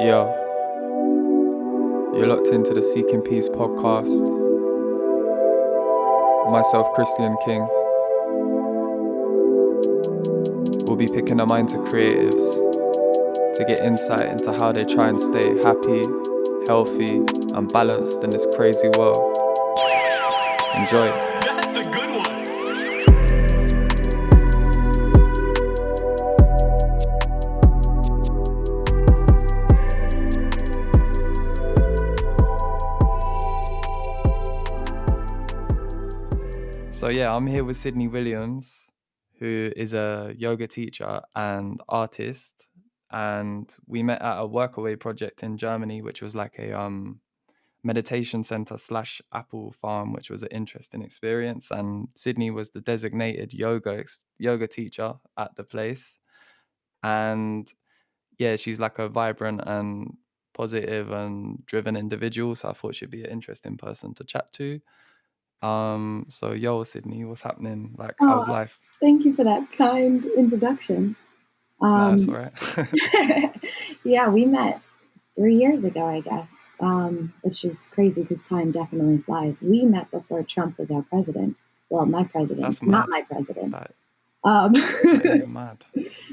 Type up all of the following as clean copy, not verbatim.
Yo, you're locked into the Ckingpeace podcast. Myself, Christian King. We'll be picking a mind to creatives to get insight into how they try and stay happy, healthy, and balanced in this crazy world. Enjoy. That's a good one. So yeah, I'm here with Cydney Williams, who is a yoga teacher and artist. And we met at a workaway project in Germany, which was like a meditation center / apple farm, which was an interesting experience. And Cydney was the designated yoga teacher at the place. And yeah, she's like a vibrant and positive and driven individual. So I thought she'd be an interesting person to chat to. So yo, Cydney, what's happening? Like, how's life? Thank you for that kind introduction. No, that's all right. Yeah, we met 3 years ago, I guess, which is crazy because time definitely flies. We met before Trump was our president. Well, my president, That's not mad. my president. It is mad.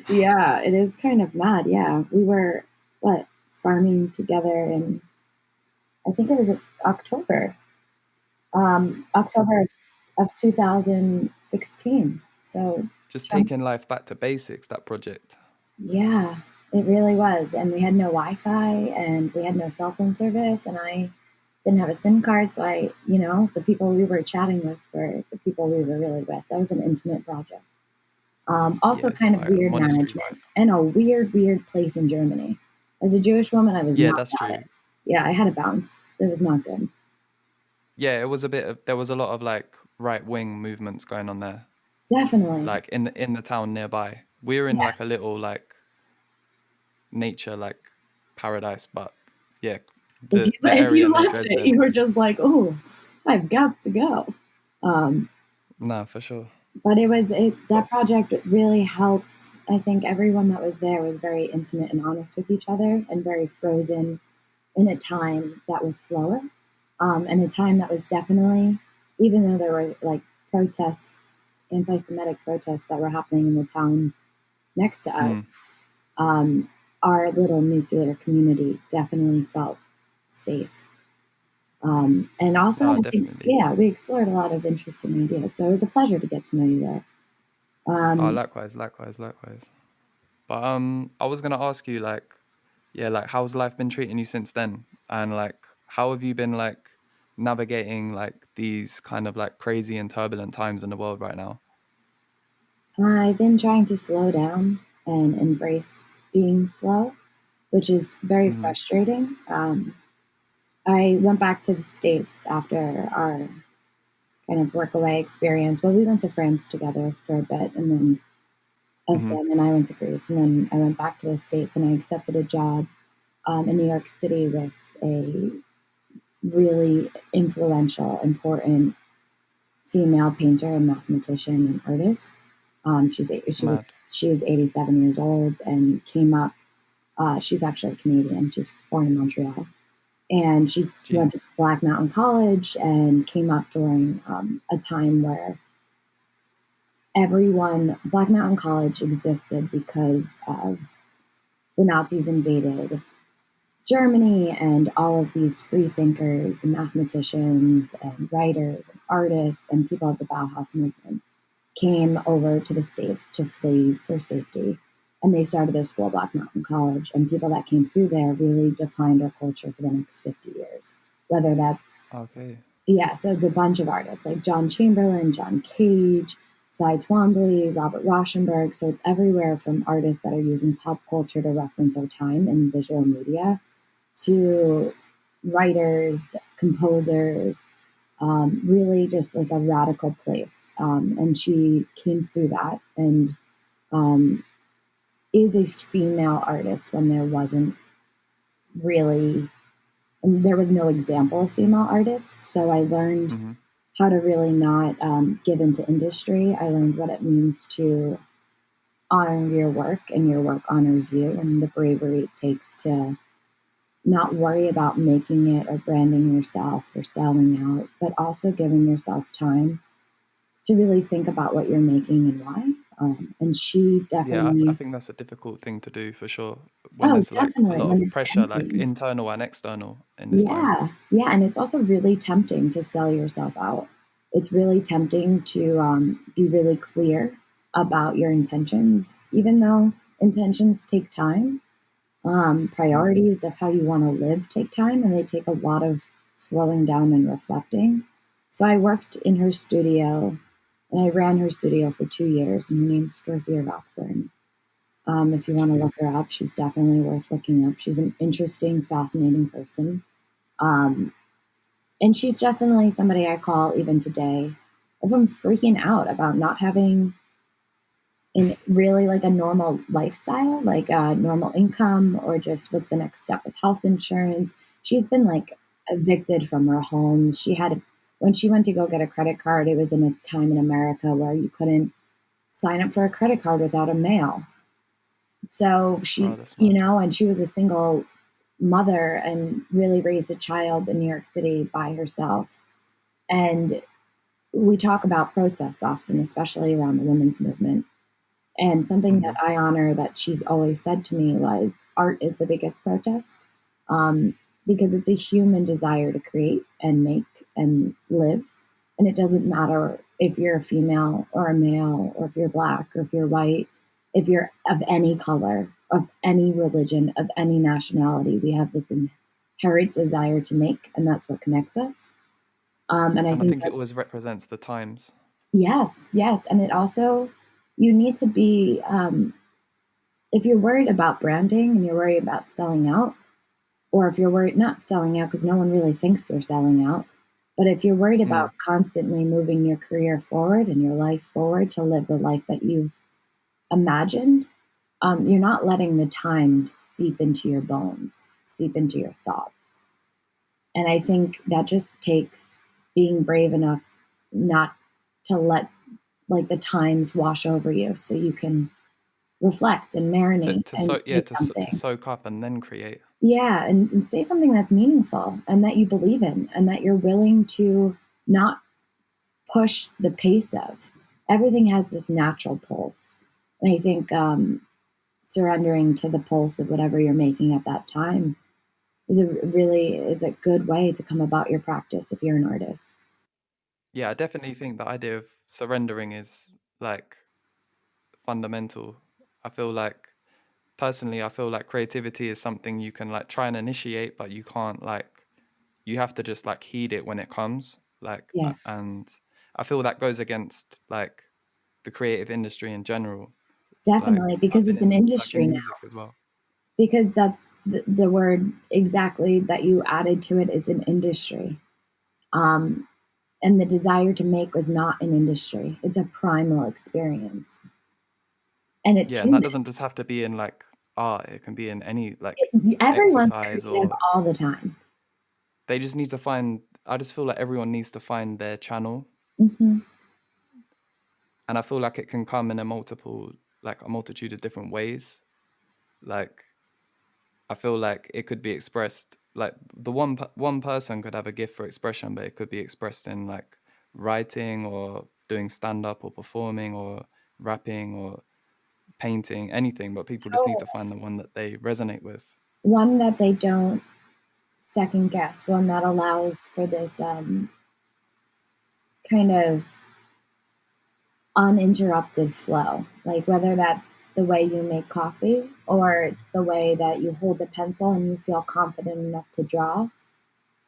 Yeah, it is kind of mad. Yeah, we were farming together in, I think it was October of 2016. So Just Trump, taking life back to basics, that project. yeah, it really was. And we had no Wi-Fi and we had no cell phone service, and I didn't have a SIM card. So the people we were chatting with were the people we were really with. That was an intimate project. Also Yes, kind of like weird monastery management vibe. and a weird place in Germany. As a Jewish woman, I was Yeah, not that's about true. it. Yeah, I had a bounce. It was not good. Yeah, it was there was a lot of like right-wing movements going on there, Definitely. like in the town nearby. We were in Yeah. like a little like nature like paradise, but yeah, the If area you near left it, Dresden you were was just like, oh, I've got to go. nah, for sure. But that project really helped. I think everyone that was there was very intimate and honest with each other and very frozen in a time that was slower. And a time that was definitely, even though there were like protests, anti-Semitic protests that were happening in the town next to us, our little nuclear community definitely felt safe. And also, No, I think, definitely. we explored a lot of interesting ideas. So it was a pleasure to get to know you there. Oh, likewise. But I was gonna ask you like, yeah, like how's life been treating you since then? And like how have you been like navigating like these kind of like crazy and turbulent times in the world right now? I've been trying to slow down and embrace being slow, which is very Mm-hmm. frustrating. I went back to the States after our kind of workaway experience. Well, we went to France together for a bit, and then and then I went to Greece, and then I went back to the States, and I accepted a job in New York City with a really influential, important female painter and mathematician and artist. She was 87 years old and came up. She's actually Canadian. She's born in Montreal, and she went to Black Mountain College and came up during a time where Black Mountain College existed because of the Nazis invaded Germany, and all of these free thinkers and mathematicians and writers and artists and people of the Bauhaus movement came over to the States to flee for safety. And they started this school, Black Mountain College, and people that came through there really defined our culture for the next 50 years. Whether that's, so it's a bunch of artists like John Chamberlain, John Cage, Cy Twombly, Robert Rauschenberg. So it's everywhere from artists that are using pop culture to reference our time in visual media to writers, composers, really just like a radical place. And she came through that and is a female artist when there wasn't really, there was no example of female artists. So I learned how to really not give into industry. I learned what it means to honor your work, and your work honors you, and the bravery it takes to not worry about making it or branding yourself or selling out, but also giving yourself time to really think about what you're making and why. And she Yeah, I definitely, think that's a difficult thing to do for sure when oh, there's like a definitely, lot when of it's pressure, like tempting. internal and external in this time. Yeah, yeah, and it's also really tempting to sell yourself out. It's really tempting to be really clear about your intentions, even though intentions take time. Mm. Priorities of how you want to live take time, and they take a lot of slowing down and reflecting. So I worked in her studio, and I ran her studio for 2 years, and her name's Dorothea Rockburn. If you want to look Jeez. her up, she's definitely worth looking up. She's an interesting, fascinating person. Um, and she's definitely somebody I call even today if I'm freaking out about not having in really like a normal lifestyle, like a normal income, or just what's the next step with health insurance. She's been like evicted from her home. When she went to go get a credit card, it was in a time in America where you couldn't sign up for a credit card without a mail. So Oh, she, that's mad. and she was a single mother and really raised a child in New York City by herself. And we talk about protests often, especially around the women's movement. And something that Hmm. I honor that she's always said to me was art is the biggest protest, because it's a human desire to create and make and live. And it doesn't matter if you're a female or a male, or if you're black or if you're white, if you're of any color, of any religion, of any nationality. We have this inherent desire to make, and that's what connects us. And I And I think think it always that's, represents the times. yes, yes. And it also, you need to be, if you're worried about branding and you're worried about selling out, or if you're worried not selling out because no one really thinks they're selling out, but if you're worried about Mm. constantly moving your career forward and your life forward to live the life that you've imagined, you're not letting the time seep into your bones, seep into your thoughts. And I think that just takes being brave enough not to let like the times wash over you so you can reflect and marinate and say To something. soak up and then create. Yeah, and say something that's meaningful and that you believe in and that you're willing to not push the pace of. Everything has this natural pulse. And I think surrendering to the pulse of whatever you're making at that time is a good way to come about your practice if you're an artist. Yeah, I definitely think the idea of surrendering is like fundamental. I feel like personally, I feel like creativity is something you can like try and initiate, but you can't like you have to just like heed it when it comes. Like Yes, and I feel that goes against like the creative industry in general. definitely, Like because as it's an in industry now. music as well. Because that's the word exactly that you added to it is an industry. Um, and the desire to make was not an industry. It's a primal experience, and it's Yeah, and that human. doesn't just have to be in like art. It can be in any like Everyone's exercise creative or all the time. they just need to find I just feel like everyone needs to find their channel. Hmm. And I feel like it can come in a multitude of different ways. Like I feel like it could be expressed like one person could have a gift for expression, but it could be expressed in like writing or doing stand up or performing or rapping or painting, anything. But people just need to Totally. find the one that they resonate with. One that they don't second guess. One that allows for this kind of uninterrupted flow. Like whether that's the way you make coffee, or it's the way that you hold a pencil and you feel confident enough to draw,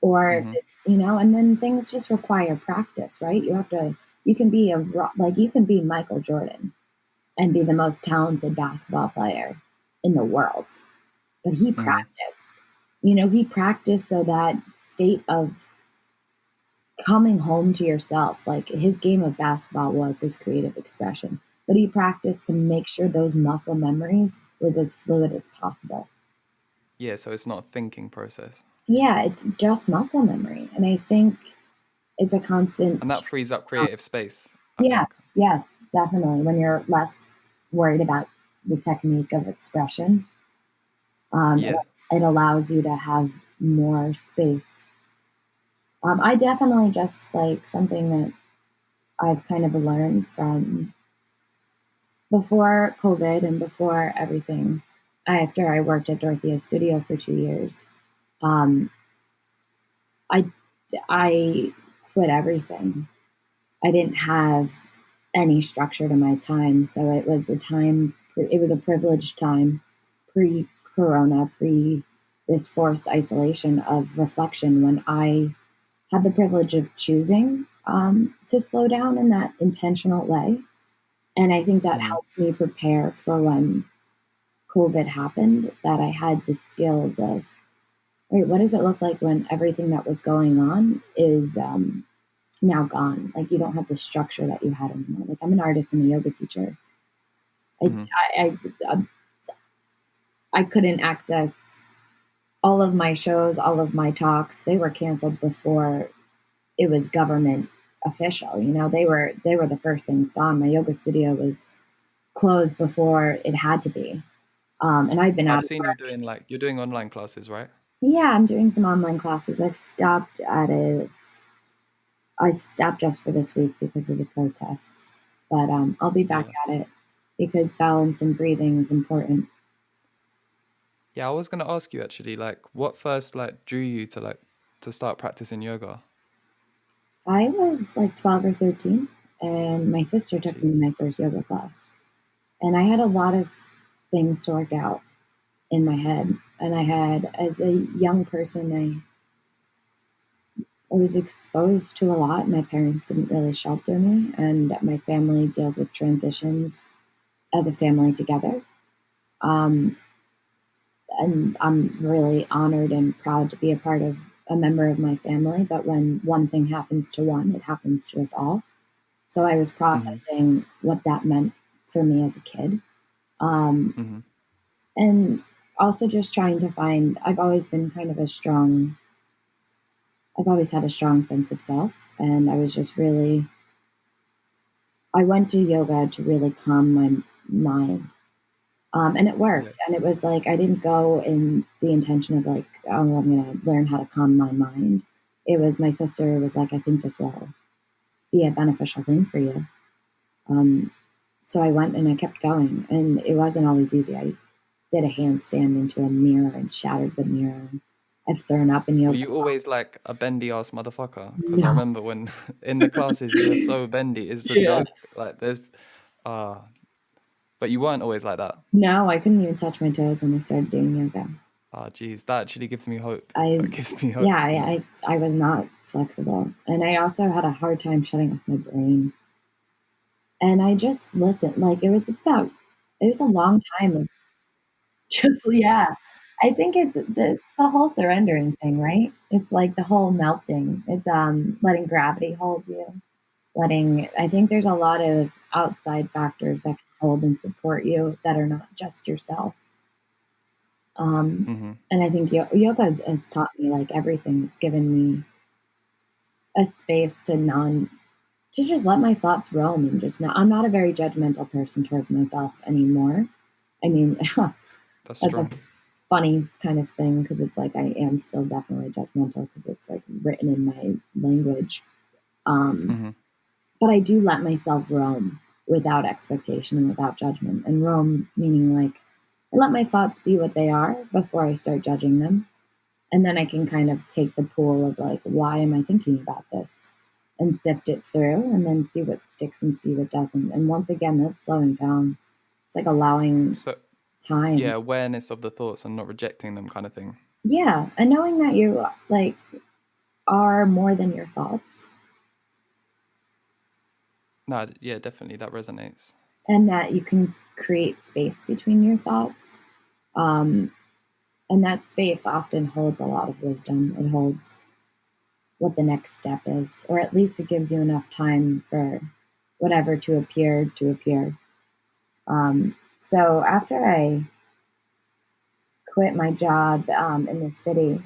or if Hmm. it's, and then things just require practice, right? You can be like you can be Michael Jordan and be the most talented basketball player in the world, but Hmm. he practiced so that state of coming home to yourself. Like his game of basketball was his creative expression, but he practiced to make sure those muscle memories was as fluid as possible. Yeah, so it's not a thinking process. Yeah, it's just muscle memory. And I think it's a constant And that checks frees up and creative balance. space, I Yeah, think. yeah, definitely. When you're less worried about the technique of expression. And Yeah. it allows you to have more space. I definitely just like something that I've kind of learned from before COVID and before everything. After I worked at Dorothea's studio for 2 years, um, I I quit everything. I didn't have any structure to my time, so it was a time. It was a privileged time, pre-corona, pre this forced isolation of reflection, when I had the privilege of choosing to slow down in that intentional way. And I think that Mm-hmm. helped me prepare for when COVID happened, that I had the skills of, right, what does it look like when everything that was going on is now gone? Like, you don't have the structure that you had anymore. Like, I'm an artist and a yoga teacher. I, Mm-hmm. I, I couldn't access all of my shows, all of my talks. They were canceled before it was government official. You know, they were the first things gone. My yoga studio was closed before it had to be. And I've been I've out of seen you work. doing like you're doing online classes, right? Yeah, I'm doing some online classes. I stopped just for this week because of the protests, but I'll be back Yeah. at it because balance and breathing is important. Yeah, I was gonna ask you actually, like, what first like drew you to like to start practicing yoga? I was like 12 or 13, and my sister took me to Jeez. my first yoga class. And I had a lot of things to work out in my head. And I had, as a young person, I was exposed to a lot. My parents didn't really shelter me, and my family deals with transitions as a family together. Um, and I'm really honored and proud to be a part of a member of my family. But when one thing happens to one, it happens to us all. So I was Mm-hmm. processing what that meant for me as a kid. Um, Mm-hmm. and also just trying to find, I've always had a strong sense of self. And I was just really, I went to yoga to really calm my mind. And it Yeah. worked. And it was like, I didn't go in the intention of like, oh, I'm going to learn how to calm my mind. It was my sister was like, I think this will be a beneficial thing for you. Um, so I went and I kept going. And it wasn't always easy. I did a handstand into a mirror and shattered the mirror. I've thrown up in Were yoga you always like classes. a bendy ass motherfucker? Because I No. remember when in the classes you were so bendy. It's a Yeah. joke. Like there's uh but you weren't always like that. No, I couldn't even touch my toes when I started doing yoga. Ah, geez, that actually gives me hope. I, That gives me yeah, hope, you know. I was not flexible. And I also had a hard time shutting off my brain. And I just listened. Like, it was a long time of just, yeah. I think it's a whole surrendering thing, right? It's like the whole melting. It's letting gravity hold you. I think there's a lot of outside factors that can hold and support you that are not just yourself. Um, Mm-hmm. and I think yoga has taught me like everything. It's given me a space to just let my thoughts roam and just not. I'm not a very judgmental person towards myself anymore. I mean, That's that's a strong. funny kind of thing because it's like I am still definitely judgmental because it's like written in my language. Um, Mm-hmm. but I do let myself roam without expectation and without judgment. And roam meaning like I let my thoughts be what they are before I start judging them. And then I can kind of take the pool of like, why am I thinking about this? And sift it through and then see what sticks and see what doesn't. And once again, that's slowing down. It's like allowing So yeah, time. awareness of the thoughts and not rejecting them kind of thing. Yeah. And knowing that you like are more than your thoughts No, yeah, definitely that resonates. and that you can create space between your thoughts. Um, and that space often holds a lot of wisdom. It holds what the next step is, or at least it gives you enough time for whatever to appear. So after I quit my job in the city,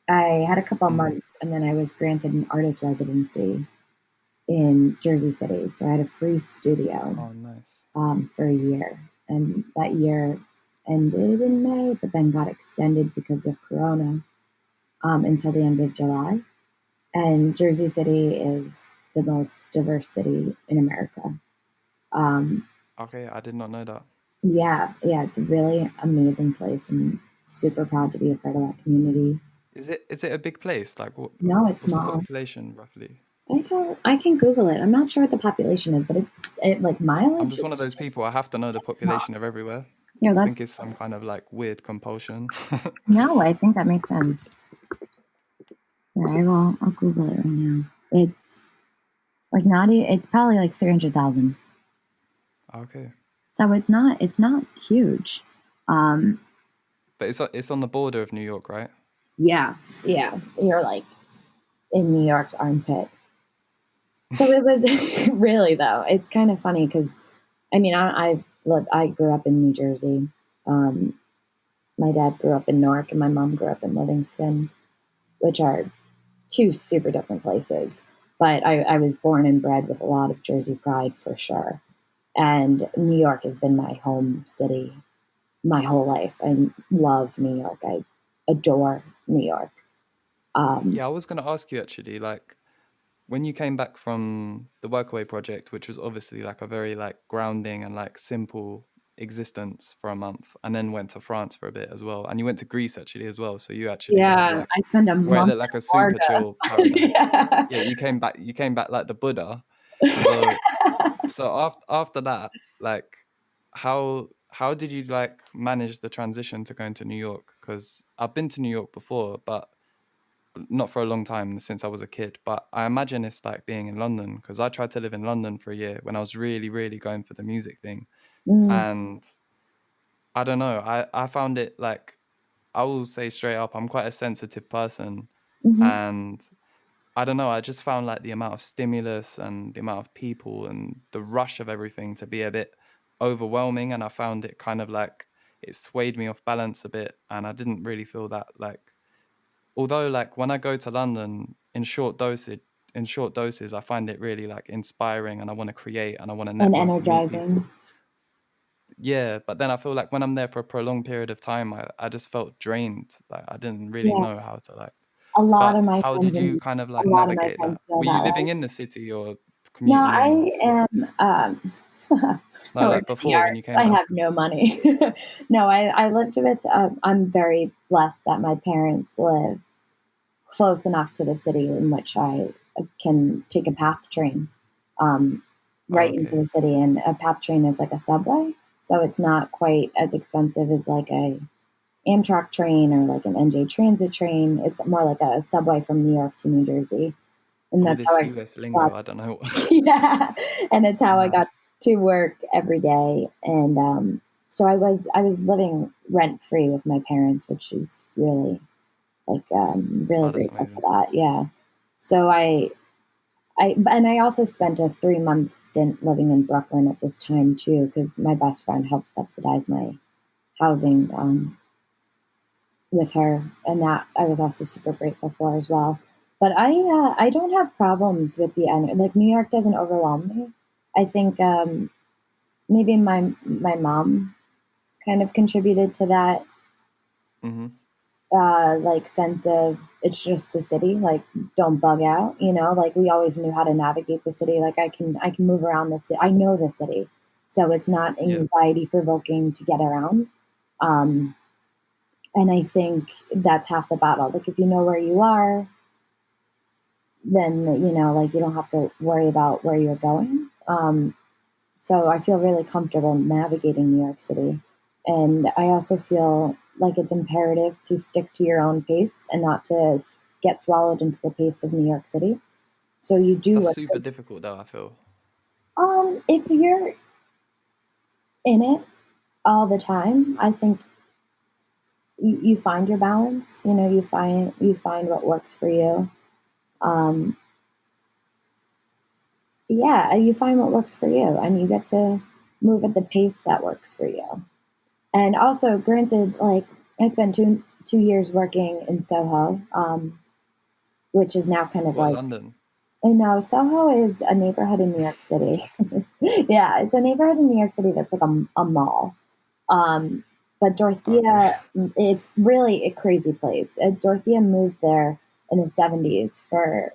I had a couple of Mm-hmm. months and then I was granted an artist residency in Jersey City. So I had a free studio Oh, nice. for a year. And that year ended in May, but then got extended because of Corona until the end of July. And Jersey City is the most diverse city in America. Um, Okay, I did not know that. yeah, yeah, it's a really amazing place, and super proud to be a part of that community. Is it a big place? Like No, it's what's the small. population roughly? I can Google it. I'm not sure what the population is, but like I'm mileage. just one of those people. I have to know the It's small. population of everywhere. Yeah, I think it's some that's kind of like weird compulsion. no. I think that makes sense. All right, well, I'll Google it right now. It's like not. It's probably like 300,000. Okay, So it's not huge. Um, but it's on the border of New York, right? yeah, yeah. You're like in New York's armpit. So it was really though. It's kind of funny because, I mean, I grew up in New Jersey. Um, my dad grew up in Newark, and my mom grew up in Livingston, which are two super different places. But I was born and bred with a lot of Jersey pride for sure. And New York has been my home city my whole life. I love New York. I adore New York. Um, Yeah, I was gonna ask you actually, like when you came back from the Workaway project, which was obviously like a very like grounding and like simple existence for a month, and then went to France for a bit as well, and you went to Greece actually as well. So you actually had yeah, like I spent a where it month looked like a in super chill Vargas. paradise. Yeah. Yeah, you came back. You came back like the Buddha. So after that, like how did you like manage the transition to going to New York? Because I've been to New York before, but not for a long time since I was a kid. But I imagine it's like being in London because I tried to live in London for a year when I was really, really going for the music thing. Mm, And I don't know, I found it like I will say straight up, I'm quite a sensitive person. mhm. And I don't know, I just found like the amount of stimulus and the amount of people and the rush of everything to be a bit overwhelming. And I found it kind of like it swayed me off balance a bit. And I didn't really feel that like, although like when I go to London in short doses, I find it really like inspiring and I want to create and I want to And network and meet energizing. people. Yeah, but then I feel like when I'm there for a prolonged period of time, I just felt drained. Like I didn't really Yeah, know how to like. a lot But of my how did friends you and kind of a like lot of my navigate that? friends feel Were you that living way. in the city or No, commuting in or I am. no, I work like in the before when you arts. came I back? have no money. No, I lived with. I'm very blessed that my parents live close enough to the city in which I can take a PATH train right into Okay. the city. And a PATH train is like a subway, so it's not quite as expensive as like a Amtrak train or like an NJ Transit train. It's more like a subway from New York to New Jersey, and All that's how this I US got. lingo, I don't know. Yeah, and it's how I Mad. got to work every day. And so I was living rent free with my parents, which is really like really Oh, that's grateful for amazing. that. Yeah. So and I also spent a 3 month stint living in Brooklyn at this time too, because my best friend helped subsidize my housing with her, and that I was also super grateful for as well. But I don't have problems with like New York doesn't overwhelm me. I think maybe my mom kind of contributed to that Hmm. like sense of it's just the city, like don't bug out, like we always knew how to navigate the city. Like I can move around the city. I know the city, so it's not Yeah. anxiety provoking to get around. Um, and I think that's half the battle. Like if you know where you are, then like you don't have to worry about where you're going. So I feel really comfortable navigating New York City. And I also feel like it's imperative to stick to your own pace and not to get swallowed into the pace of New York City. So you do That's what's super good. difficult though, I feel. If you're in it all the time, I think you find your balance. You find what works for you. Um, yeah, you find what works for you, and you get to move at the pace that works for you. And also, granted, like I spent two years working in Soho, which is now kind of What, like, London? Soho is a neighborhood in New York City. Yeah, it's a neighborhood in New York City that's like a mall. Um, But Okay. Dorothea, it's really a crazy place. Dorothea moved there in the 70s for,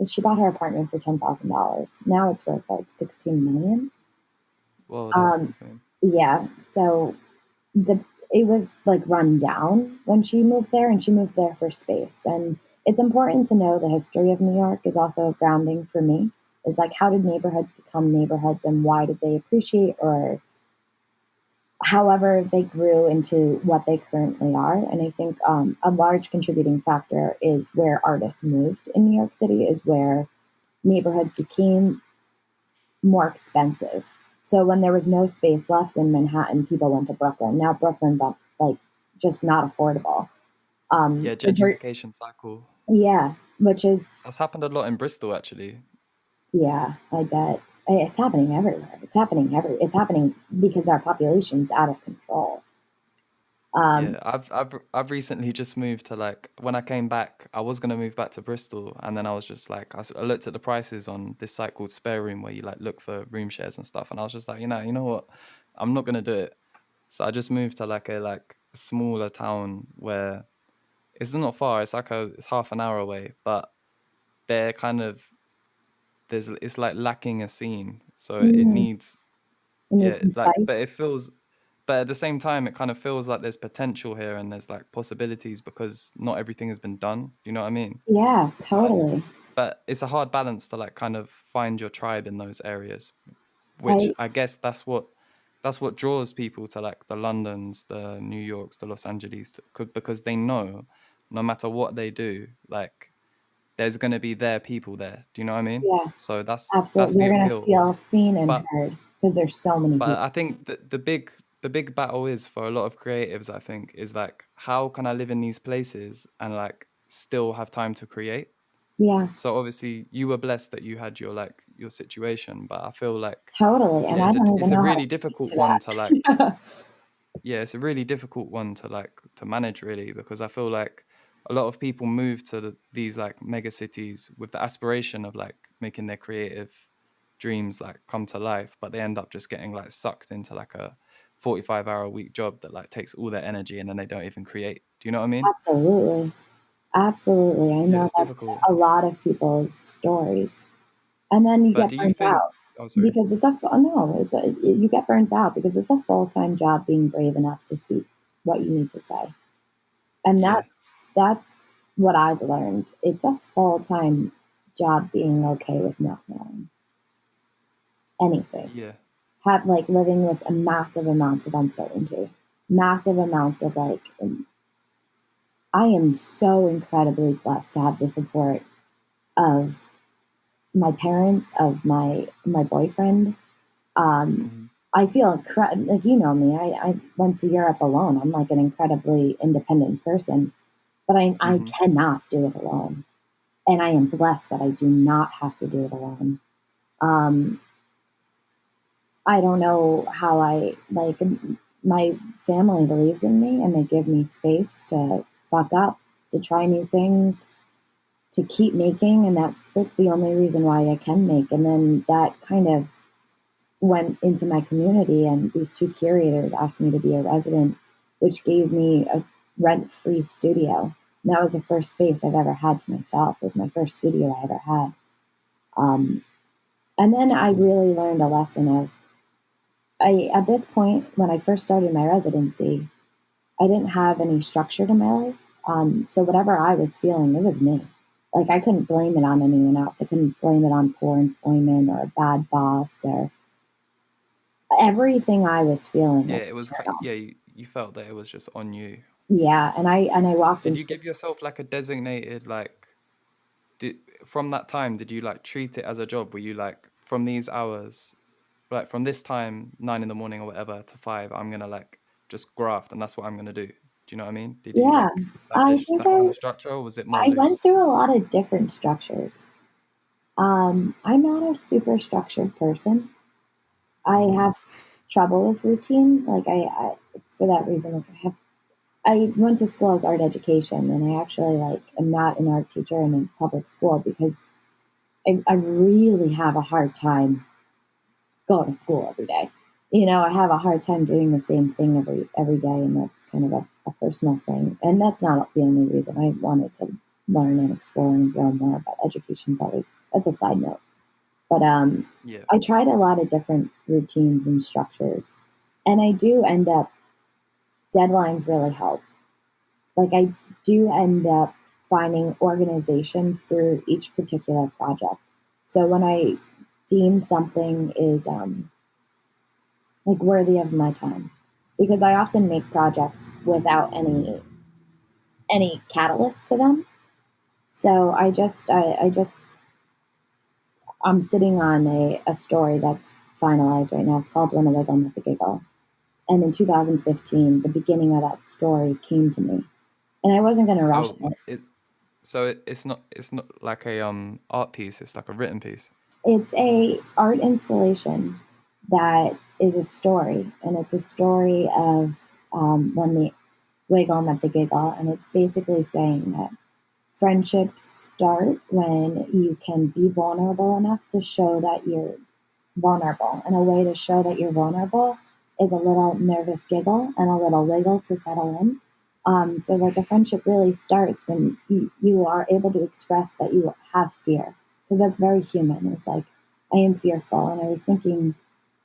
she bought her apartment for $10,000. Now it's worth like 16 million. Whoa, that's Um, insane. yeah, so the it was like run down when she moved there, and she moved there for space. And it's important to know the history of New York is also grounding for me. Is like, how did neighborhoods become neighborhoods, and why did they appreciate, or however they grew into what they currently are. And I think a large contributing factor is where artists moved in New York City, is where neighborhoods became more expensive. So when there was no space left in Manhattan, people went to Brooklyn. Now Brooklyn's up, like, just not affordable. Yeah, So gentrification cycle. yeah, which is, That's happened a lot in Bristol actually. yeah, I bet it's happening everywhere. It's happening because our population's out of control. Um, Yeah, I've recently just moved to like when I came back, I was gonna move back to Bristol, and then I was just like I looked at the prices on this site called Spare Room where you like look for room shares and stuff, and I was just like, you know what, I'm not gonna do it. So I just moved to like a smaller town where it's not far. It's half an hour away, but they're kind of there's it's like lacking a scene, so it mm, needs it yeah, needs some like but spice. it feels but at the same time it kind of feels like there's potential here and there's like possibilities because not everything has been done. Do you know what I mean? Yeah, But totally. but it's a hard balance to like kind of find your tribe in those areas, which I I guess that's what draws people to like the Londons, the New Yorks, the Los Angeles because they know no matter what they do, like there's going to be their people there. Do you know what I mean? Yeah, So that's absolutely. the They're gonna appeal. feel seen and But heard because there's so many but people. I think that the big battle is for a lot of creatives, I think, is like how can I live in these places and like still have time to create? Yeah, So obviously you were blessed that you had your like your situation, but I feel like totally. And yeah, I don't even it's a know how to really speak difficult to one to like that. yeah, it's a really difficult one to like to manage really because I feel like a lot of people move to these like mega cities with the aspiration of like making their creative dreams like come to life, but they end up just getting like sucked into like a 45-hour a week job that like takes all their energy and then they don't even create. Do you know what I mean? Absolutely. Absolutely. I Yeah, know it's that's difficult. a lot of people's stories. And then you But get do you burnt think out oh sorry. because no, you get burnt out because it's a full-time job being brave enough to speak what you need to say. And Yeah. that's what I've learned. It's a full-time job being okay with not knowing anything. Yeah. Have, like, living with a massive amounts of uncertainty, massive amounts of, like, I am so incredibly blessed to have the support of my parents, of my boyfriend. Um, Hmm. I feel like, you know me. I went to Europe alone. I'm like an incredibly independent person, but I Hmm. cannot do it alone, and I am blessed that I do not have to do it alone. Um, I don't know how I like my family believes in me and they give me space to fuck up, to try new things, to keep making, and that's like the only reason why I can make. And then that kind of went into my community, and these two curators asked me to be a resident, which gave me a rent-free studio. And that was the first space I've ever had to myself. It was my first studio I ever had. Um, and then I Jeez. really learned a lesson of I at this point when I first started my residency, I didn't have any structure to my life. So whatever I was feeling, it was me. Like, I couldn't blame it on anyone else. I couldn't blame it on poor employment or a bad boss, or everything I was feeling Yeah, was internal. yeah, you felt that it was just on you. Yeah, and I walked Did into you give this. yourself like a designated like did from that time did you like treat it as a job? Were you like from these hours, like from this time, 9 in the morning or whatever to five, I'm gonna like just graft and that's what I'm gonna do. Do you know what I mean? Did you Yeah, like I establish think that kind of structure or was it more I went loose? through a lot of different structures. I'm not a super structured person. I Mm-hmm. have trouble with routine. Like, I for that reason, like, I went to school as art education, and I actually, like, am not an art teacher in a public school because I really have a hard time going to school every day. I have a hard time doing the same thing every day, and that's kind of a personal thing. And that's not the only reason I wanted to learn and explore and grow more. But education's always that's a side note. But Yeah. I tried a lot of different routines and structures, and I do end up deadlines really help. Like I do end up finding organization through each particular project. So when I deem something is like worthy of my time, because I often make projects without any catalyst to them. So I'm sitting on a story that's finalized right now. It's called When a Wiggle Met the Giggle. And in 2015, the beginning of that story came to me. And I wasn't going to rush Oh, it. it's not like a art piece. It's like a written piece. It's a art installation that is a story. And it's a story of when the wiggle met the giggle. And it's basically saying that friendships start when you can be vulnerable enough to show that you're vulnerable. And a way to show that you're vulnerable is a little nervous giggle and a little wiggle to settle in. So, like, a friendship really starts when you are able to express that you have fear, because that's very human. It's like, I am fearful. And I was thinking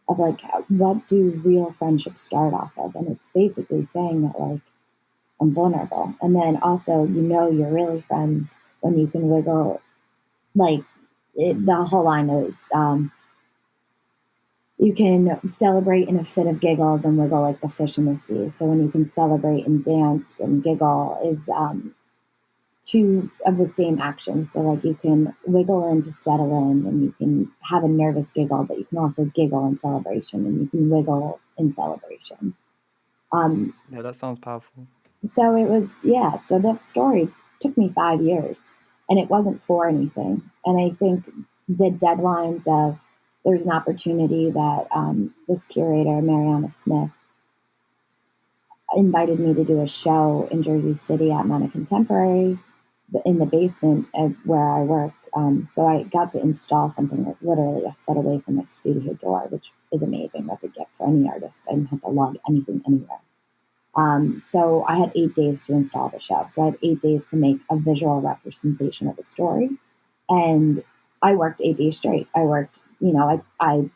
of, like, what do real friendships start off of? And it's basically saying that, like, I'm vulnerable. And then also, you're really friends when you can wiggle, like, the whole line is you can celebrate in a fit of giggles and wiggle like the fish in the sea. So when you can celebrate and dance and giggle is two of the same action. So like you can wiggle in to settle in, and you can have a nervous giggle, but you can also giggle in celebration, and you can wiggle in celebration. Um, Yeah, that sounds powerful. so it was, yeah. So that story took me 5 years, and it wasn't for anything. And I think the deadlines of there's an opportunity that this curator, Mariana Smith, invited me to do a show in Jersey City at Mana Contemporary in the basement of where I work. So I got to install something like literally a foot away from my studio door, which is amazing. That's a gift for any artist. I didn't have to lug anything anywhere. So I had 8 days to install the show. So I had 8 days to make a visual representation of the story. And I worked 8 days straight. I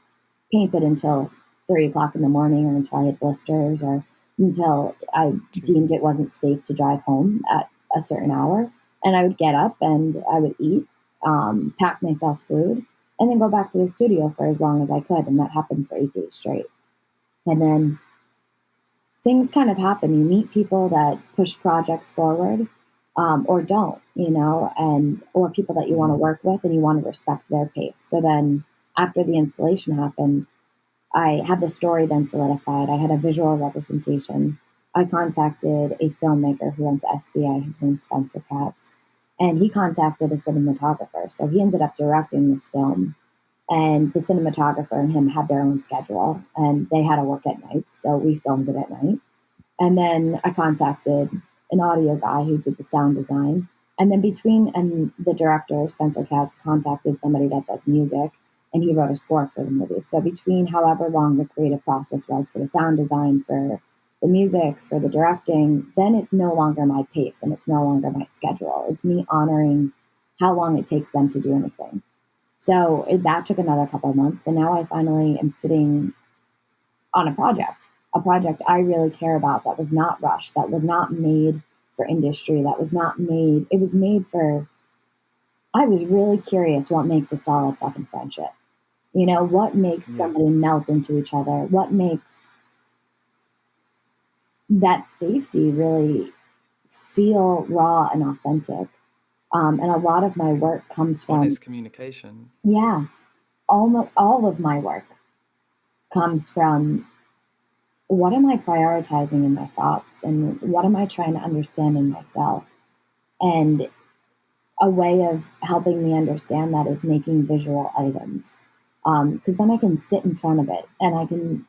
painted until 3 o'clock in the morning, or until I had blisters, or until I deemed Jeez. it wasn't safe to drive home at a certain hour. And I would get up and I would eat, pack myself food, and then go back to the studio for as long as I could. And that happened for 8 days straight. And then things kind of happen. You meet people that push projects forward, or don't, and or people that you want to Hmm. work with and you want to respect their pace. So then after the installation happened, I had the story then solidified. I had a visual representation. I contacted a filmmaker who runs SBA. His name's Spencer Katz. And he contacted a cinematographer. So he ended up directing this film. And the cinematographer and him had their own schedule, and they had to work at nights. So we filmed it at night. And then I contacted an audio guy who did the sound design. And then between and the director, Spencer Katz, contacted somebody that does music, and he wrote a score for the movie. So between however long the creative process was for the sound design, for the music, for the directing, then it's no longer my pace and it's no longer my schedule. It's me honoring how long it takes them to do anything. So that took another couple of months. And now I finally am sitting on a project I really care about, that was not rushed, that was not made for industry, that was not made, it was made for, I was really curious what makes a solid fucking friendship. What makes Yeah. somebody melt into each other? What makes that safety really feel raw and authentic? And a lot of my work comes from, Honest communication. yeah, all of my work comes from what am I prioritizing in my thoughts, and what am I trying to understand in myself? And a way of helping me understand that is making visual items. Because then I can sit in front of it and I can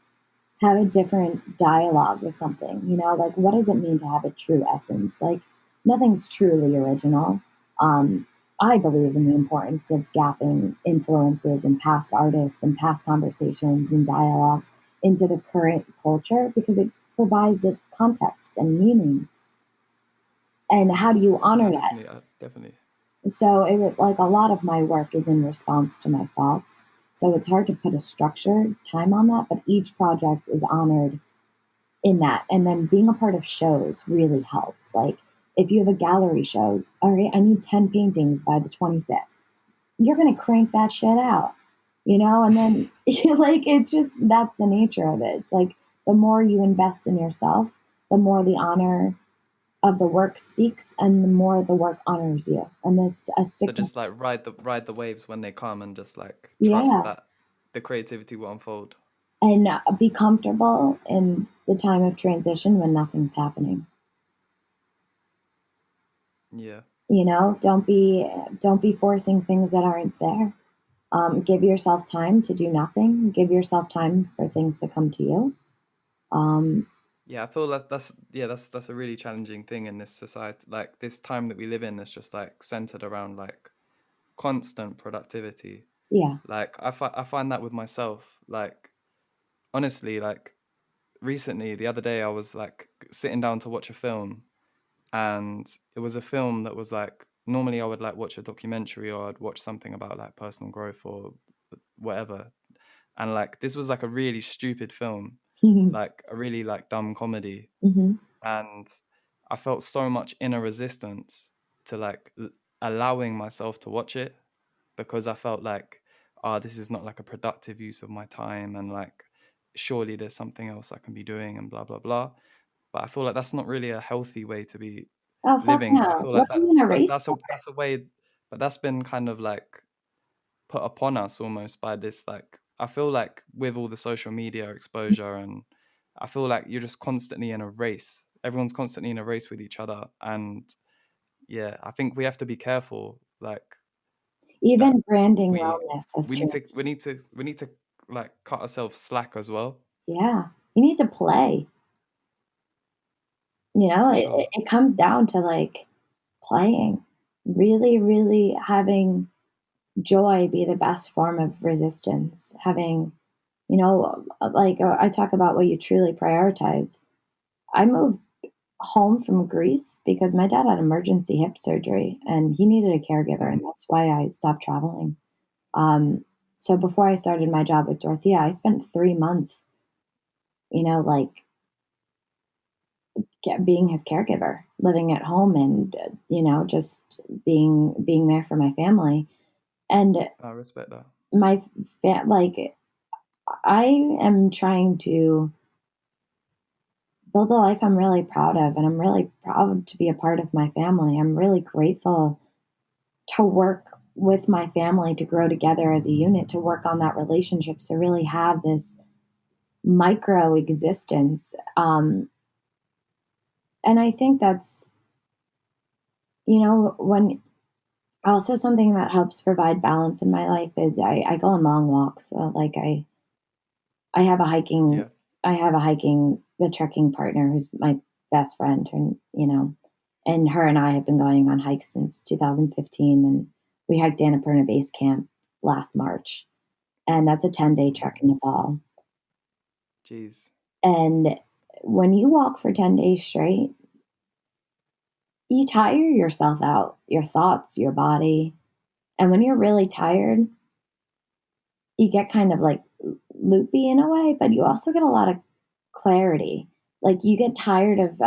have a different dialogue with something, like what does it mean to have a true essence? Like nothing's truly original. Um, I believe in the importance of gapping influences and past artists and past conversations and dialogues into the current culture because it provides it context and meaning. And how do you honor that? Definitely. So like a lot of my work is in response to my thoughts. So it's hard to put a structured time on that, but each project is honored in that. And then being a part of shows really helps. Like if you have a gallery show, all right, I need 10 paintings by the 25th. You're going to crank that shit out, and then like it's just that's the nature of it. It's like the more you invest in yourself, the more the honor of the work speaks and the more the work honors you. And it's a So sick. just like ride the waves when they come, and just like trust Yeah. that the creativity will unfold. And be comfortable in the time of transition when nothing's happening. Yeah. Don't be forcing things that aren't there. Give yourself time to do nothing. Give yourself time for things to come to you. um, Yeah, I feel like that's a really challenging thing in this society. Like this time that we live in is just like centered around like constant productivity. yeah. Like I find that with myself. Like honestly, like recently, the other day, I was like sitting down to watch a film, and it was a film that was like normally I would like watch a documentary or I'd watch something about like personal growth or whatever, and like this was like a really stupid film, Hmm. like a really like dumb comedy, Hmm. and I felt so much inner resistance to like allowing myself to watch it, because I felt like, oh, this is not like a productive use of my time, and like surely there's something else I can be doing and blah blah blah. But I feel like that's not really a healthy way to be Oh fuck living. But I no! feel What like are that you gonna that race that's a for? that's a way, but that's been kind of like put upon us almost by this, like I feel like with all the social media exposure, and I feel like you're just constantly in a race. Everyone's constantly in a race with each other, and yeah, I think we have to be careful, like that Even branding we wellness has we need to changed. like cut ourselves slack as well. Yeah, you need to play. For It, sure. it it comes down to like playing, really, really having joy be the best form of resistance. Having, like I talk about what you truly prioritize. I moved home from Greece because my dad had emergency hip surgery and he needed a caregiver, and Mm. that's why I stopped traveling. Um, so before I started my job with Dorothea, I spent 3 months, like being his caregiver, living at home, and just being there for my family. And I respect that. my like I am trying to build a life I'm really proud of, and I'm really proud to be a part of my family. I'm really grateful to work with my family, to grow together as a unit, to work on that relationship, to really have this micro existence. And I think that's, when also something that helps provide balance in my life is I go on long walks. Like I have a hiking, Yeah. a trekking partner who's my best friend, and and her and I have been going on hikes since 2015, and we hiked Annapurna Base Camp last March, and that's a 10-day trek in Nice. Nepal. Jeez. And when you walk for 10 days straight, you tire yourself out, your thoughts, your body. And when you're really tired, you get kind of like loopy in a way, but you also get a lot of clarity. Like you get tired of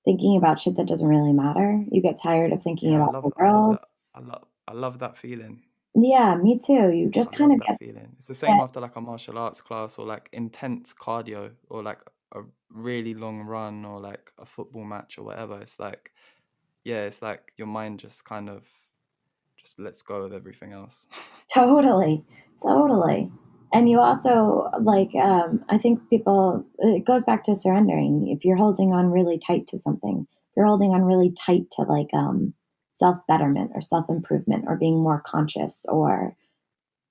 thinking about shit that doesn't really matter. You get tired of thinking Yeah, about the I love world. that. I love that feeling. Yeah, me too. You just I kind love of that get feeling. It's the same that after like a martial arts class or like intense cardio or like a really long run or like a football match or whatever. It's like, yeah, it's like your mind just kind of just lets go of everything else. totally, totally. And you also like, I think people, it goes back to surrendering. If you're holding on really tight to something, if you're holding on really tight to like self betterment or self improvement or being more conscious, or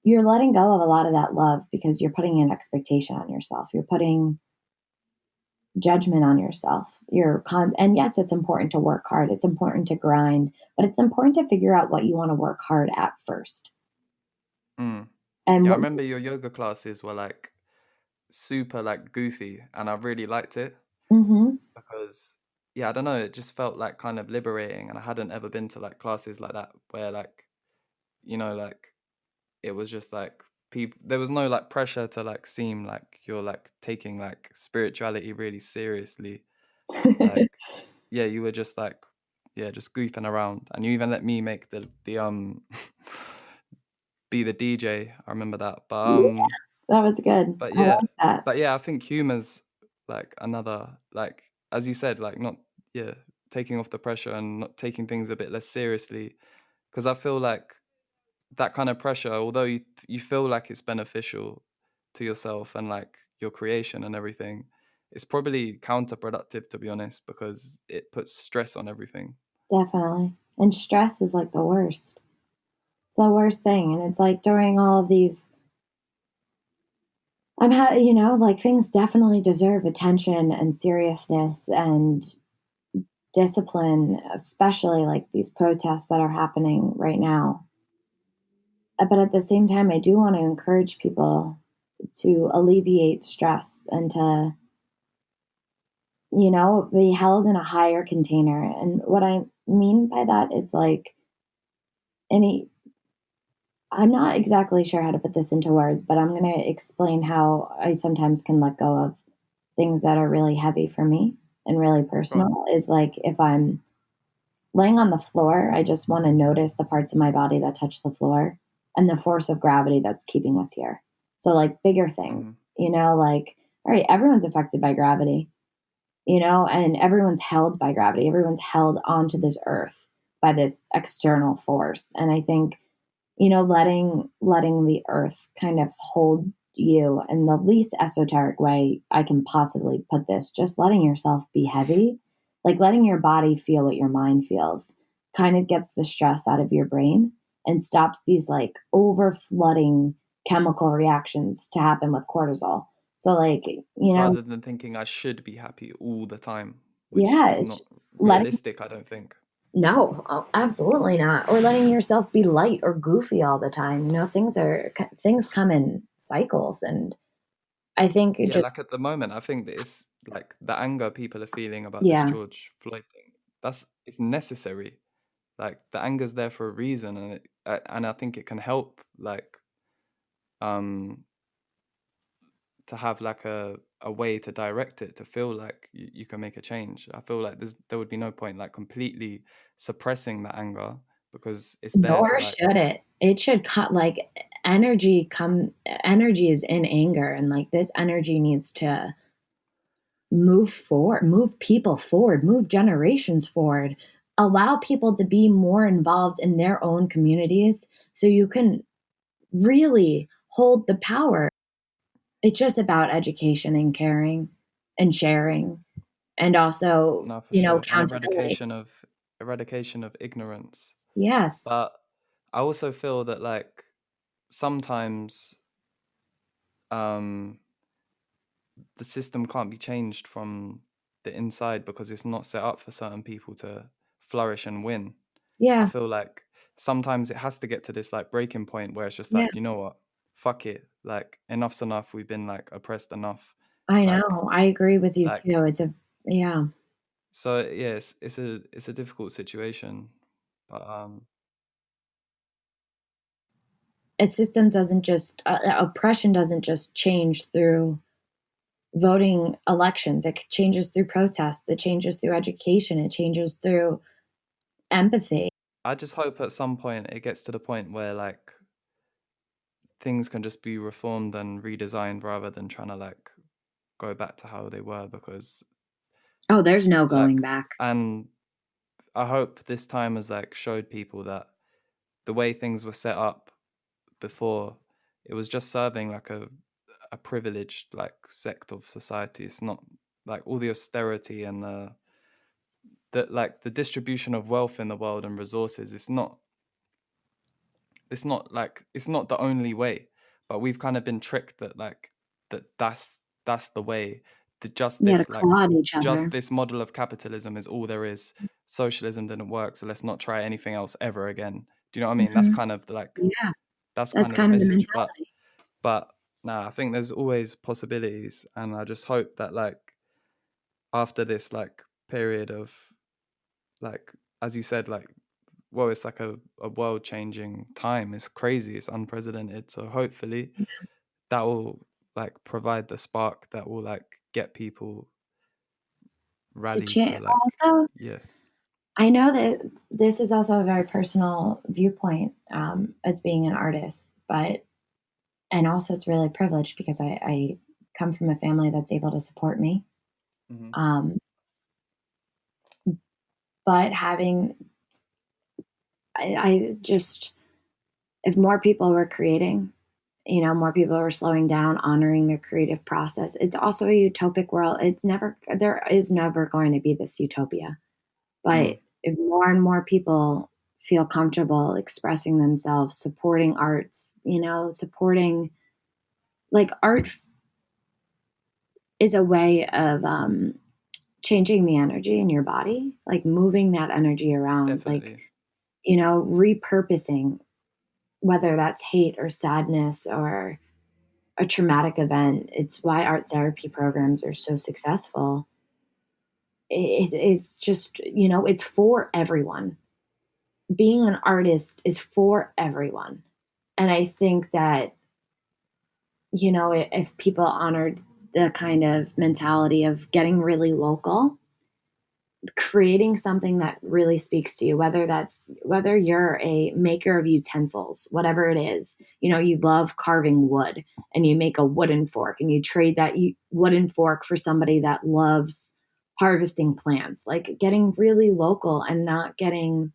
you're letting go of a lot of that love because you're putting an expectation on yourself. You're putting judgment on yourself. And yes, it's important to work hard. It's important to grind, but it's important to figure out what you want to work hard at first. Mm. And Yeah, I what remember your yoga classes were like, super like goofy, and I really liked it Mm-hmm. because yeah, I don't know, it just felt like kind of liberating, and I hadn't ever been to like classes like that where like like it was just like people there was no like pressure to like seem like you're like taking like spirituality really seriously. Like yeah, you were just like yeah, just goofing around, and you even let me make the be the DJ. I remember that. Yeah, that was good. But I yeah, like that. I think humor's like another like as you said, like not yeah, taking off the pressure and not taking things a bit less seriously. Because I feel like that kind of pressure, although you feel like it's beneficial to yourself and like your creation and everything, it's probably counterproductive to be honest, because it puts stress on everything. Definitely. And stress is like the worst. It's the worst thing. And it's like during all of these, like things definitely deserve attention and seriousness and discipline, especially like these protests that are happening right now. But at the same time, I do want to encourage people to alleviate stress and to, be held in a higher container. And what I mean by that is like any, I'm not exactly sure how to put this into words, but I'm going to explain how I sometimes can let go of things that are really heavy for me and really Go on. personal. Is like if I'm laying on the floor, I just want to notice the parts of my body that touch the floor and the force of gravity that's keeping us here. So, like bigger Hmm. things, like, all right, everyone's affected by gravity, and everyone's held by gravity. Everyone's held onto this earth by this external force. And I think, letting the earth kind of hold you in the least esoteric way I can possibly put this, just letting yourself be heavy, like letting your body feel what your mind feels, kind of gets the stress out of your brain and stops these like over flooding chemical reactions to happen with cortisol. So like, Rather than thinking I should be happy all the time, which yeah, is it's not just letting. realistic, I don't think. No, absolutely not. Or letting yourself be light or goofy all the time. Things come in cycles, and I think it Yeah, just like at the moment, I think that it's like the anger people are feeling about this yeah, George Floyd thing. That's it's necessary. Like the anger's there for a reason, and I think it can help like um to have like a way to direct it to feel like you can make a change. I feel like there would be no point like completely suppressing the anger because it's there to nor like should it. It should cut like energy is in anger, and like this energy needs to move forward, move people forward, move generations forward, allow people to be more involved in their own communities so you can really hold the power. It's just about education and caring and sharing and also, no for sure and accountability. eradication of ignorance. Yes. But I also feel that like sometimes um the system can't be changed from the inside because it's not set up for certain people to flourish and win. I Yeah. feel like sometimes it has to get to this like breaking point where it's just Yeah. like, you know what? Fuck it. Like enough's enough. We've been like oppressed enough. I Like know. I agree with you like too. Yeah. so yeah, it's a difficult situation. But A system doesn't just, oppression doesn't just change through voting elections. It changes through protests. It changes through education. It changes through empathy. I just hope at some point it gets to the point where like things can just be reformed and redesigned rather than trying to like go back to how they were because Oh, there's no going like back. and I hope this time has like showed people that the way things were set up before it was just serving like a privileged like sect of society. It's not like all the austerity and the like the distribution of wealth in the world and resources. It's not the only way, but we've kind of been tricked that like that's the way. The Yeah, to justice like claw at each just other. this model of capitalism is all there is. Socialism didn't work, so let's not try anything else ever again. Do you know what I mean? That's Mhm. kind of the, like Yeah, that's that's kind of the kind of the message. But mentality. but Nah, I think there's always possibilities, and I just hope that like after this like period of like, as you said, like, well, it's like a world changing time. It's crazy. It's unprecedented. So hopefully that will like provide the spark that will like get people To rallied to change. like, Also, yeah. I know that this is also a very personal viewpoint as being an artist, but and also it's really privileged because I come from a family that's able to support me. Hmm. Um, but having, I just, if more people were creating, more people were slowing down, honoring their creative process. It's also a utopic world. There is never going to be this utopia. Mm, But if more and more people feel comfortable expressing themselves, supporting arts, supporting, like, art is a way of changing the energy in your body, like moving that energy around, like, definitely. repurposing, whether that's hate or sadness or a traumatic event. It's why art therapy programs are so successful. It's just, it's for everyone. Being an artist is for everyone. And I think that, if people honored the kind of mentality of getting really local, creating something that really speaks to you, whether you're a maker of utensils, whatever it is, you love carving wood and you make a wooden fork and you trade that wooden fork for somebody that loves harvesting plants, like getting really local and not getting,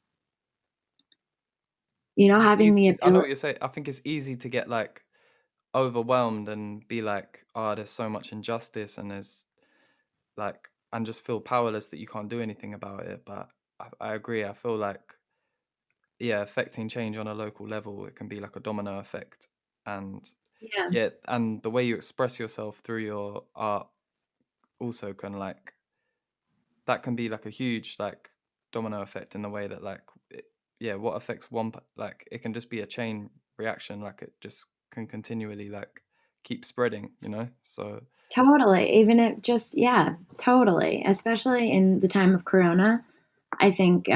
It's having easy. the I know what ability. you're saying. I think it's easy to get like overwhelmed and be like, oh, there's so much injustice and there's like, and just feel powerless that you can't do anything about it. But I agree. I feel like, yeah, affecting change on a local level, it can be like a domino effect. And Yeah. yeah, and the way you express yourself through your art also can like, that can be like a huge like domino effect in the way that like yeah, what affects like it can just be a chain reaction, like it just can continually like keep spreading, so Totally. Even if just, yeah, totally. Especially in the time of Corona, I think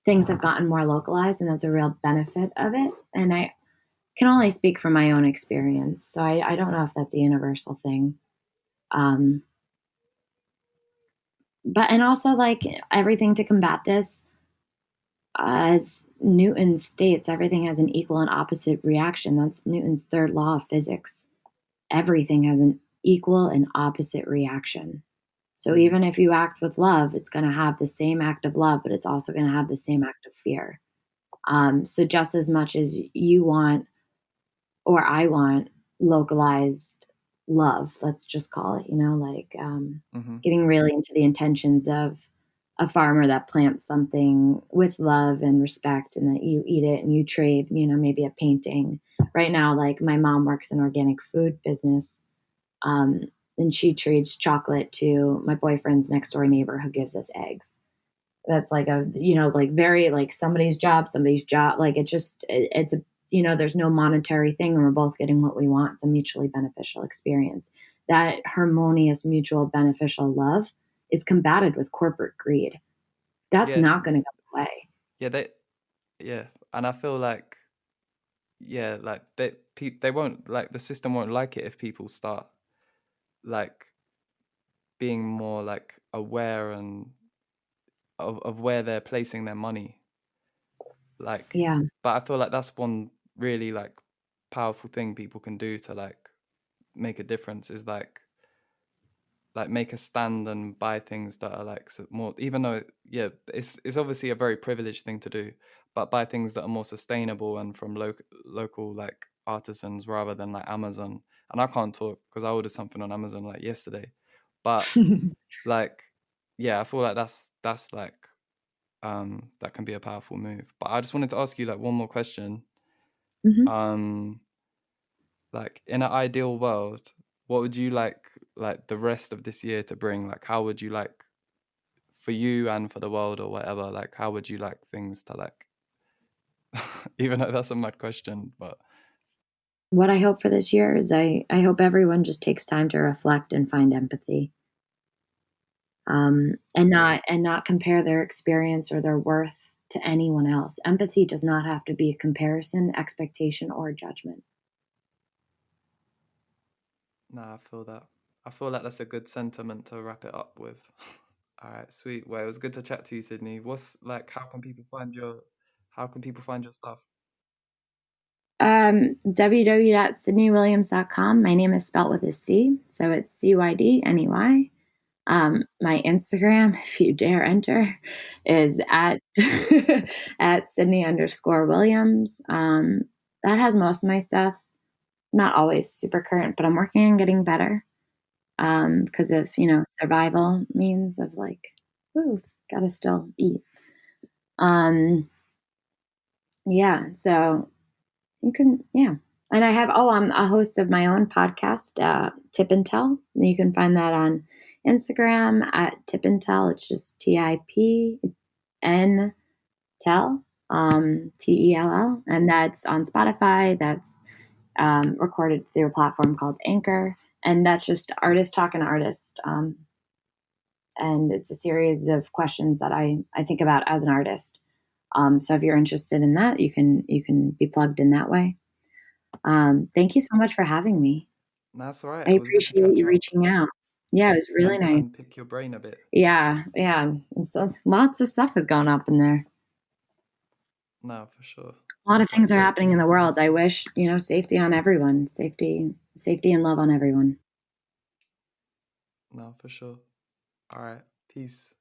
things have gotten more localized, and that's a real benefit of it. And I can only speak from my own experience. So I don't know if that's a universal thing. Um, and also, like, everything to combat this, as Newton states, everything has an equal and opposite reaction. That's Newton's third law of physics. Everything has an equal and opposite reaction. So mhm. even if you act with love, it's going to have the same act of love, but it's also going to have the same act of fear. So just as much as you want, or I want, localized love, let's just call it, like, Mhm. getting really into the intentions of a farmer that plants something with love and respect, and that you eat it and you trade, maybe a painting. Right now, like, my mom works in organic food business, um, and she trades chocolate to my boyfriend's next door neighbor who gives us eggs. That's like a, like, very, like, somebody's job. Like, it's a, there's no monetary thing, and we're both getting what we want. It's a mutually beneficial experience. That harmonious, mutual beneficial love is combated with corporate greed. That's Yeah, not going to go away. yeah, yeah, and I feel like, yeah, like they won't like, the system won't like it if people start like being more like aware and of where they're placing their money, like, Yeah. but I feel like that's one really like powerful thing people can do to like make a difference, is like make a stand and buy things that are like more, even though yeah, it's obviously a very privileged thing to do, but buy things that are more sustainable and from local like artisans rather than like Amazon. And I can't talk because I ordered something on Amazon like yesterday, but like, yeah, I feel like that's like that can be a powerful move. But I just wanted to ask you like one more question. Hmm. um like, in an ideal world, what would you like the rest of this year to bring? Like, how would you like, for you and for the world or whatever, like how would you like things to like even though that's a mad question, but what I hope for this year is I hope everyone just takes time to reflect and find empathy, and not compare their experience or their worth to anyone else. Empathy does not have to be a comparison, expectation, or judgment. Nah, I feel that. I feel like that's a good sentiment to wrap it up with. All right, sweet. Well, it was good to chat to you, Cydney. What's like? How can people find your stuff? www.cydneywilliams.com. My name is spelled with a C, so it's Cydney. My Instagram, if you dare enter, is at at Cydney_Williams. That has most of my stuff. Not always super current, but I'm working on getting better. Because of survival means of like, ooh, gotta still eat. Um, yeah, so you can, yeah. And I'm a host of my own podcast, Tip and Tell. You can find that on Instagram at Tip and Tell. It's just TIPN Tell, TELL. And that's on Spotify. That's recorded through a platform called Anchor. And that's just artist talking to artist. And it's a series of questions that I think about as an artist. So if you're interested in that, you can be plugged in that way. Thank you so much for having me. That's all right. I It was good to appreciate catch you up reaching out. Yeah, it was really and nice. pick your brain a bit. Yeah, yeah. So lots of stuff has gone up in there. No, for sure. A lot of things But are yeah, happening in the peace, world. peace, I peace. wish, safety on everyone. Safety and love on everyone. No, for sure. All right. Peace.